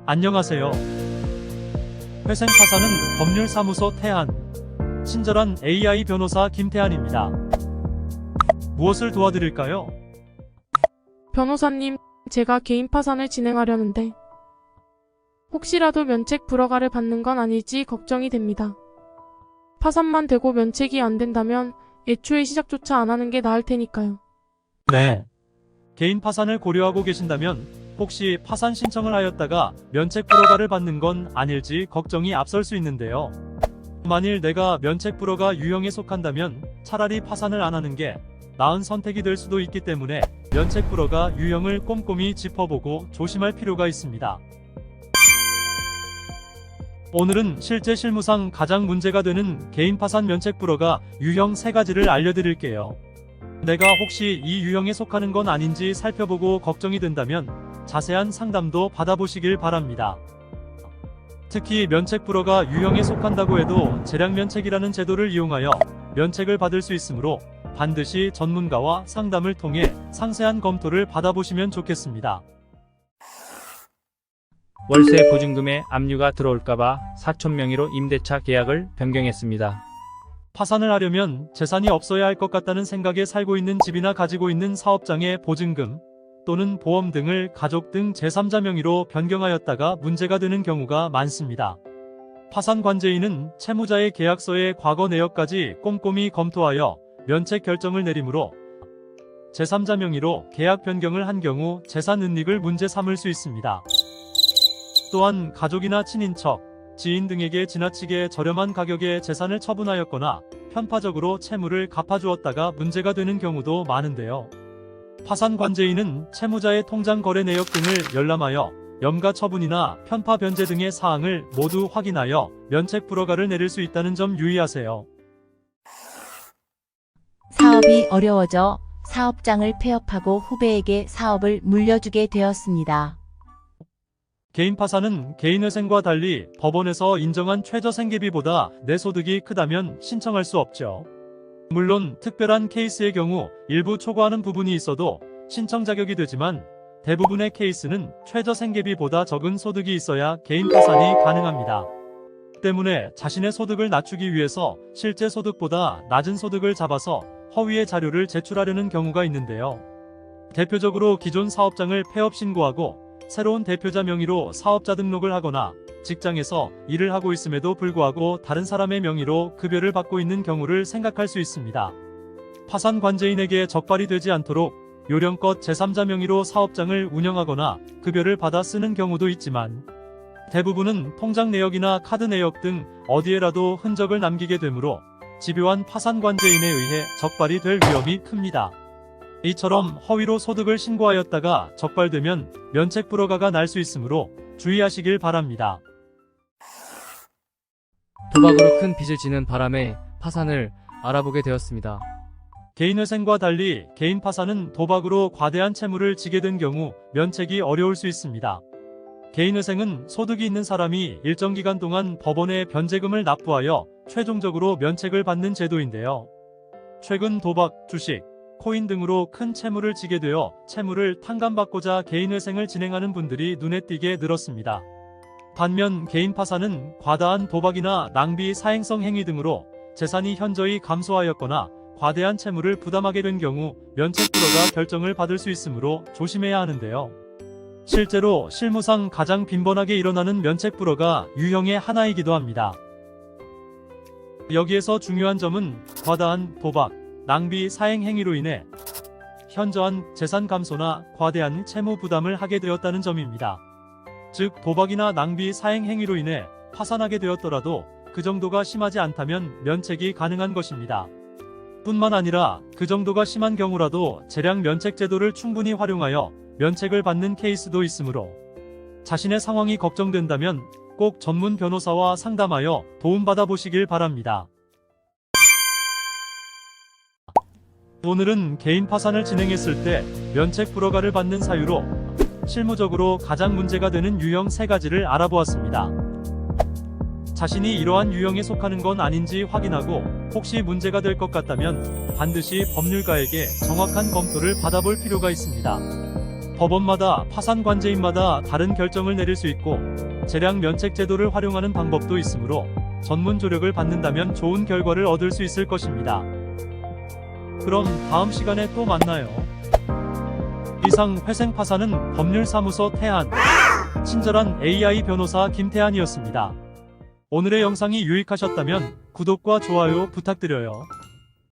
안녕하세요. 회생 파산은 법률사무소 태안, 친절한 AI 변호사 김태안입니다. 무엇을 도와드릴까요? 변호사님, 제가 개인 파산을 진행하려는데 혹시라도 면책 불허가를 받는 건 아닐지 걱정이 됩니다. 파산만 되고 면책이 안 된다면 애초에 시작조차 안 하는 게 나을 테니까요. 네. 개인 파산을 고려하고 계신다면 혹시 파산 신청을 하였다가 면책 불허가를 받는 건 아닐지 걱정이 앞설 수 있는데요. 만일 내가 면책 불허가 유형에 속한다면 차라리 파산을 안 하는 게 나은 선택이 될 수도 있기 때문에 면책 불허가 유형을 꼼꼼히 짚어보고 조심할 필요가 있습니다. 오늘은 실제 실무상 가장 문제가 되는 개인 파산 면책 불허가 유형 3가지를 알려드릴게요. 내가 혹시 이 유형에 속하는 건 아닌지 살펴보고 걱정이 된다면 자세한 상담도 받아보시길 바랍니다. 특히 면책 불허가 유형에 속한다고 해도 재량면책이라는 제도를 이용하여 면책을 받을 수 있으므로 반드시 전문가와 상담을 통해 상세한 검토를 받아보시면 좋겠습니다. 월세 보증금에 압류가 들어올까봐 사촌 명의로 임대차 계약을 변경했습니다. 파산을 하려면 재산이 없어야 할 것 같다는 생각에 살고 있는 집이나 가지고 있는 사업장의 보증금 또는 보험 등을 가족 등 제3자 명의로 변경하였다가 문제가 되는 경우가 많습니다. 파산 관제인은 채무자의 계약서의 과거 내역까지 꼼꼼히 검토하여 면책 결정을 내리므로 제3자 명의로 계약 변경을 한 경우 재산 은닉을 문제 삼을 수 있습니다. 또한 가족이나 친인척, 지인 등에게 지나치게 저렴한 가격에 재산을 처분하였거나 편파적으로 채무를 갚아주었다가 문제가 되는 경우도 많은데요. 파산 관제인은 채무자의 통장 거래 내역 등을 열람하여 염가 처분이나 편파 변제 등의 사항을 모두 확인하여 면책 불허가를 내릴 수 있다는 점 유의하세요. 사업이 어려워져 사업장을 폐업하고 후배에게 사업을 물려주게 되었습니다. 개인 파산은 개인회생과 달리 법원에서 인정한 최저 생계비보다 내 소득이 크다면 신청할 수 없죠. 물론 특별한 케이스의 경우 일부 초과하는 부분이 있어도 신청 자격이 되지만 대부분의 케이스는 최저 생계비보다 적은 소득이 있어야 개인 파산이 가능합니다. 때문에 자신의 소득을 낮추기 위해서 실제 소득보다 낮은 소득을 잡아서 허위의 자료를 제출하려는 경우가 있는데요. 대표적으로 기존 사업장을 폐업 신고하고 새로운 대표자 명의로 사업자 등록을 하거나 직장에서 일을 하고 있음에도 불구하고 다른 사람의 명의로 급여를 받고 있는 경우를 생각할 수 있습니다. 파산 관제인에게 적발이 되지 않도록 요령껏 제3자 명의로 사업장을 운영하거나 급여를 받아 쓰는 경우도 있지만 대부분은 통장 내역이나 카드 내역 등 어디에라도 흔적을 남기게 되므로 집요한 파산 관제인에 의해 적발이 될 위험이 큽니다. 이처럼 허위로 소득을 신고하였다가 적발되면 면책 불허가가 날 수 있으므로 주의하시길 바랍니다. 도박으로 큰 빚을 지는 바람에 파산을 알아보게 되었습니다. 개인회생과 달리 개인 파산은 도박으로 과대한 채무를 지게 된 경우 면책이 어려울 수 있습니다. 개인회생은 소득이 있는 사람이 일정 기간 동안 법원에 변제금을 납부하여 최종적으로 면책을 받는 제도인데요. 최근 도박, 주식, 코인 등으로 큰 채무를 지게 되어 채무를 탕감받고자 개인회생을 진행하는 분들이 눈에 띄게 늘었습니다. 반면 개인 파산은 과다한 도박이나 낭비 사행성 행위 등으로 재산이 현저히 감소하였거나 과대한 채무를 부담하게 된 경우 면책 불허가 결정을 받을 수 있으므로 조심해야 하는데요. 실제로 실무상 가장 빈번하게 일어나는 면책 불허가 유형의 하나이기도 합니다. 여기에서 중요한 점은 과다한 도박, 낭비 사행 행위로 인해 현저한 재산 감소나 과대한 채무 부담을 하게 되었다는 점입니다. 즉 도박이나 낭비 사행 행위로 인해 파산하게 되었더라도 그 정도가 심하지 않다면 면책이 가능한 것입니다. 뿐만 아니라 그 정도가 심한 경우라도 재량 면책 제도를 충분히 활용하여 면책을 받는 케이스도 있으므로 자신의 상황이 걱정된다면 꼭 전문 변호사와 상담하여 도움받아 보시길 바랍니다. 오늘은 개인 파산을 진행했을 때 면책 불허가를 받는 사유로 실무적으로 가장 문제가 되는 유형 3가지를 알아보았습니다. 자신이 이러한 유형에 속하는 건 아닌지 확인하고 혹시 문제가 될 것 같다면 반드시 법률가에게 정확한 검토를 받아볼 필요가 있습니다. 법원마다 파산 관제인마다 다른 결정을 내릴 수 있고 재량 면책 제도를 활용하는 방법도 있으므로 전문 조력을 받는다면 좋은 결과를 얻을 수 있을 것입니다. 그럼 다음 시간에 또 만나요. 이상 회생 파산은 법률사무소 태안 친절한 AI 변호사 김태한이었습니다. 오늘의 영상이 유익하셨다면 구독과 좋아요 부탁드려요.